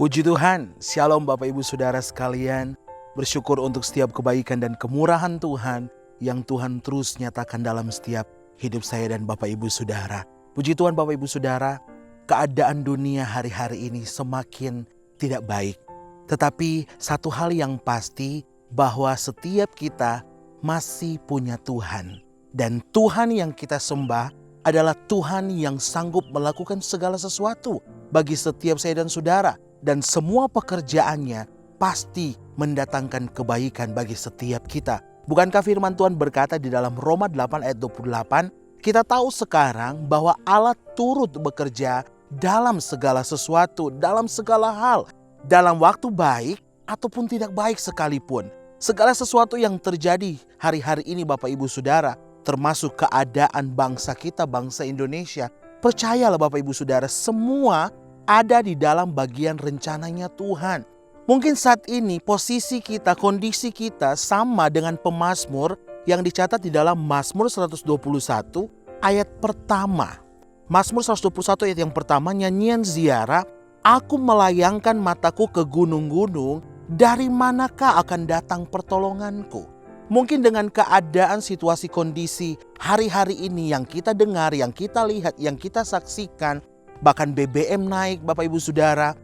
Puji Tuhan, Shalom Bapak Ibu Saudara sekalian. Bersyukur untuk setiap kebaikan dan kemurahan Tuhan yang Tuhan terus nyatakan dalam setiap hidup saya dan Bapak Ibu Saudara. Puji Tuhan Bapak Ibu Saudara, keadaan dunia hari-hari ini semakin tidak baik. Tetapi satu hal yang pasti bahwa setiap kita masih punya Tuhan. Dan Tuhan yang kita sembah adalah Tuhan yang sanggup melakukan segala sesuatu bagi setiap saya dan saudara. Dan semua pekerjaannya pasti mendatangkan kebaikan bagi setiap kita. Bukankah firman Tuhan berkata di dalam Roma 8 ayat 28, kita tahu sekarang bahwa Allah turut bekerja dalam segala sesuatu, dalam segala hal, dalam waktu baik ataupun tidak baik sekalipun. Segala sesuatu yang terjadi hari-hari ini Bapak Ibu Saudara, termasuk keadaan bangsa kita, bangsa Indonesia. Percayalah Bapak Ibu Saudara, semua ada di dalam bagian rencananya Tuhan. Mungkin saat ini posisi kita, kondisi kita sama dengan pemazmur yang dicatat di dalam Mazmur 121 ayat pertama. Mazmur 121 ayat yang pertama, nyanyian ziarah, aku melayangkan mataku ke gunung-gunung, dari manakah akan datang pertolonganku? Mungkin dengan keadaan situasi kondisi hari-hari ini yang kita dengar, yang kita lihat, yang kita saksikan, bahkan BBM naik Bapak Ibu Saudara,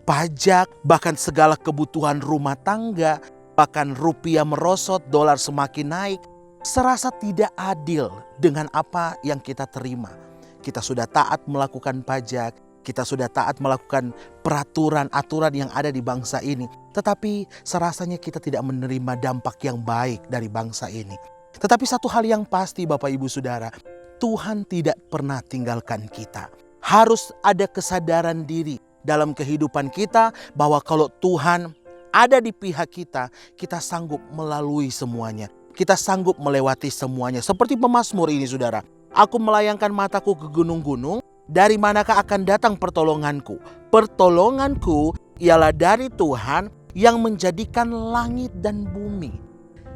pajak, bahkan segala kebutuhan rumah tangga, bahkan rupiah merosot, dolar semakin naik. Serasa tidak adil dengan apa yang kita terima. Kita sudah taat melakukan pajak, kita sudah taat melakukan peraturan-aturan yang ada di bangsa ini. Tetapi serasanya kita tidak menerima dampak yang baik dari bangsa ini. Tetapi satu hal yang pasti Bapak Ibu Saudara, Tuhan tidak pernah tinggalkan kita. Harus ada kesadaran diri dalam kehidupan kita bahwa kalau Tuhan ada di pihak kita, kita sanggup melalui semuanya. Kita sanggup melewati semuanya. Seperti pemazmur ini saudara. Aku melayangkan mataku ke gunung-gunung, dari manakah akan datang pertolonganku? Pertolonganku ialah dari Tuhan yang menjadikan langit dan bumi.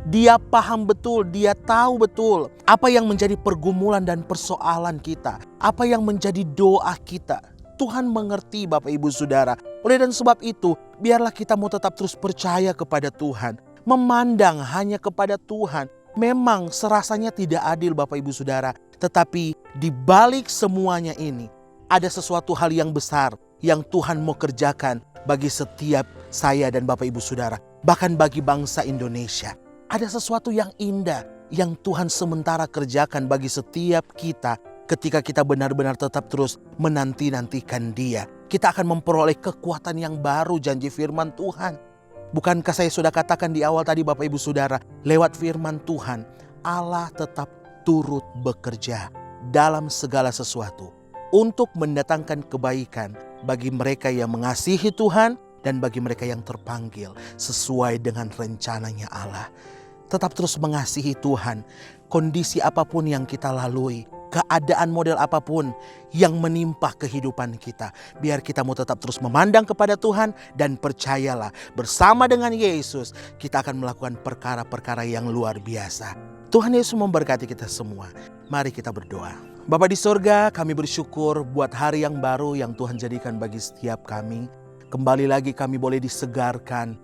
Dia paham betul, dia tahu betul apa yang menjadi pergumulan dan persoalan kita. Apa yang menjadi doa kita. Tuhan mengerti Bapak Ibu Saudara. Oleh dan sebab itu, biarlah kita mau tetap terus percaya kepada Tuhan. Memandang hanya kepada Tuhan. Memang serasanya tidak adil Bapak Ibu Saudara. Tetapi di balik semuanya ini, ada sesuatu hal yang besar yang Tuhan mau kerjakan bagi setiap saya dan Bapak Ibu Saudara. Bahkan bagi bangsa Indonesia. Ada sesuatu yang indah yang Tuhan sementara kerjakan bagi setiap kita ketika kita benar-benar tetap terus menanti-nantikan Dia. Kita akan memperoleh kekuatan yang baru janji firman Tuhan. Bukankah saya sudah katakan di awal tadi Bapak Ibu Saudara, lewat firman Tuhan, Allah tetap turut bekerja dalam segala sesuatu untuk mendatangkan kebaikan bagi mereka yang mengasihi Tuhan dan bagi mereka yang terpanggil sesuai dengan rencananya Allah. Tetap terus mengasihi Tuhan. Kondisi apapun yang kita lalui, keadaan model apapun yang menimpa kehidupan kita, biar kita mau tetap terus memandang kepada Tuhan dan percayalah bersama dengan Yesus kita akan melakukan perkara-perkara yang luar biasa. Tuhan Yesus memberkati kita semua. Mari kita berdoa. Bapa di sorga, kami bersyukur buat hari yang baru yang Tuhan jadikan bagi setiap kami. Kembali lagi kami boleh disegarkan,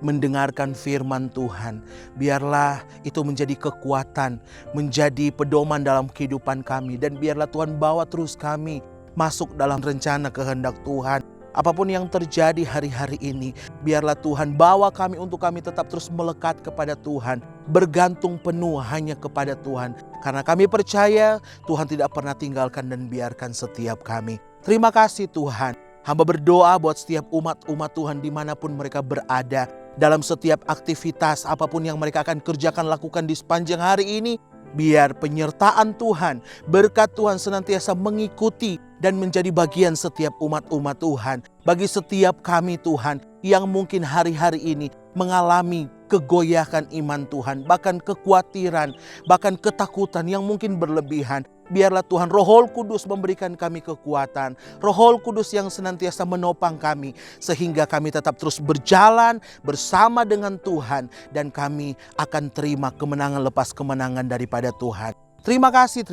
mendengarkan firman Tuhan. Biarlah itu menjadi kekuatan, menjadi pedoman dalam kehidupan kami. Dan biarlah Tuhan bawa terus kami masuk dalam rencana kehendak Tuhan. Apapun yang terjadi hari-hari ini, biarlah Tuhan bawa kami untuk kami tetap terus melekat kepada Tuhan. Bergantung penuh hanya kepada Tuhan. Karena kami percaya Tuhan tidak pernah tinggalkan dan biarkan setiap kami. Terima kasih Tuhan. Hamba berdoa buat setiap umat-umat Tuhan dimanapun mereka berada. Dalam setiap aktivitas apapun yang mereka akan kerjakan lakukan di sepanjang hari ini. Biar penyertaan Tuhan, berkat Tuhan senantiasa mengikuti dan menjadi bagian setiap umat-umat Tuhan. Bagi setiap kami Tuhan yang mungkin hari-hari ini mengalami kegoyahan iman Tuhan. Bahkan kekhawatiran, bahkan ketakutan yang mungkin berlebihan. Biarlah Tuhan Roh Kudus memberikan kami kekuatan. Roh Kudus yang senantiasa menopang kami. Sehingga kami tetap terus berjalan bersama dengan Tuhan. Dan kami akan terima kemenangan lepas kemenangan daripada Tuhan. Terima kasih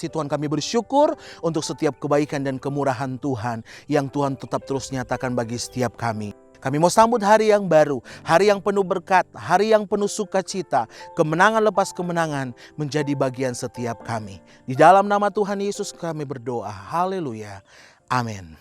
Tuhan, kami bersyukur untuk setiap kebaikan dan kemurahan Tuhan yang Tuhan tetap terus nyatakan bagi setiap kami. Kami mau sambut hari yang baru, hari yang penuh berkat, hari yang penuh sukacita, kemenangan lepas kemenangan menjadi bagian setiap kami. Di dalam nama Tuhan Yesus kami berdoa, haleluya, amin.